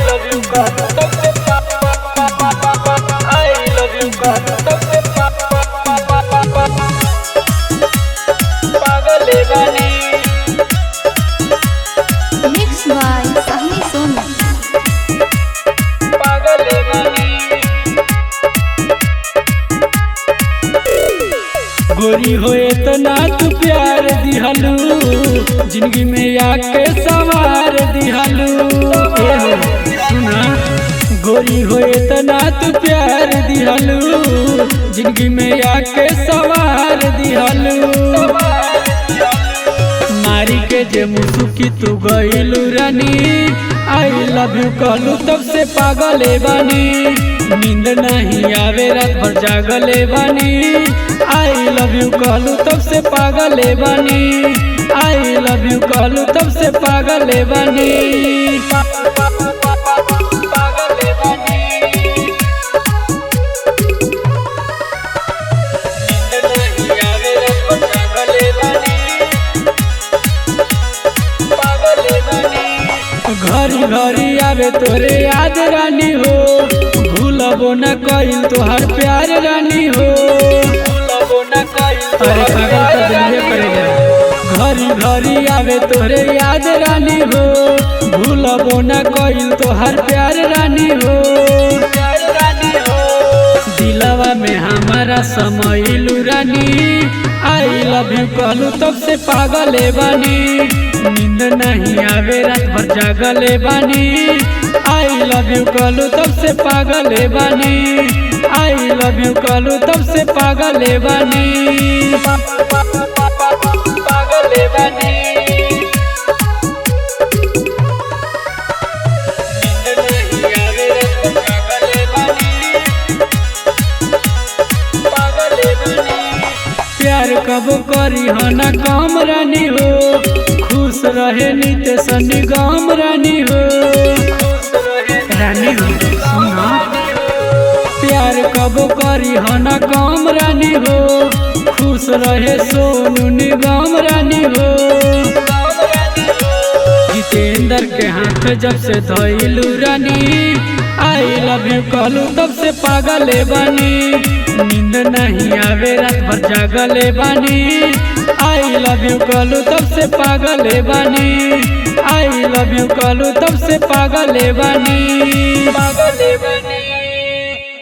love you कहूँ तब से I love you कहूँ तब से पागल बानी। Mixed by Sahni Sonu. पागल बानी। गोरी होए तो ना तू प्यार दिहलू, जिंदगी में आके सवार दिहलू। सुना गोरी होए तो ना तू प्यार दिहलू, जिंदगी में आके सवार दिहलू। मारी के जे मुसुकी तू गइलू रानी, आई लव यू कहलू तब से पागले बानी। नींद नहीं आवे रात भर जागले बानी, आई लव यू कहलू तब से पागले बानी। आई लव यू कहलू तब से पागले बानी। पागले बानी। नींद नहीं आवे रात भर जागले बानी, पागले बानी। घरी घरी आवे तोरे याद रानी हो, भूलबो न कइल तोहर प्यार रानी हो। भूलबो न कइल अरे पागल तो दुनिया करेगा। घरी घरी आवे तोरे याद रानी हो, भूलबो न कइल तोहर प्यार रानी हो। प्यार रानी हो दिलवा में हमारा समइलू रानी, आई लव यू कहलू तब से पागले बानी। नींद नहीं आवे रात भर जागले बानी, आई लव यू कहलू तब से पागले बानी। आई लव यू कहलू तब से पागले बानी। पागले बानी। नींद नहीं आवे रात भर जागले बानी, पागले बानी। प्यार कब करी हो ना काम रानी हो, खुश रहे नित्य सनी गाम रानी हो। रानी हो सुना प्यार कब करी हो ना काम रानी हो, खुश रहे सोनू निगम रानी हो। जितेंद्र के हाथ जब से धइलू रानी, आई लव यू कहलू तब से पागले बानी। नींद नहीं आवे रात भर जागले बानी, आई लव यू कहलू तब से पागले बानी। आई लव यू कहलू तब से पागले बानी। पागले बानी।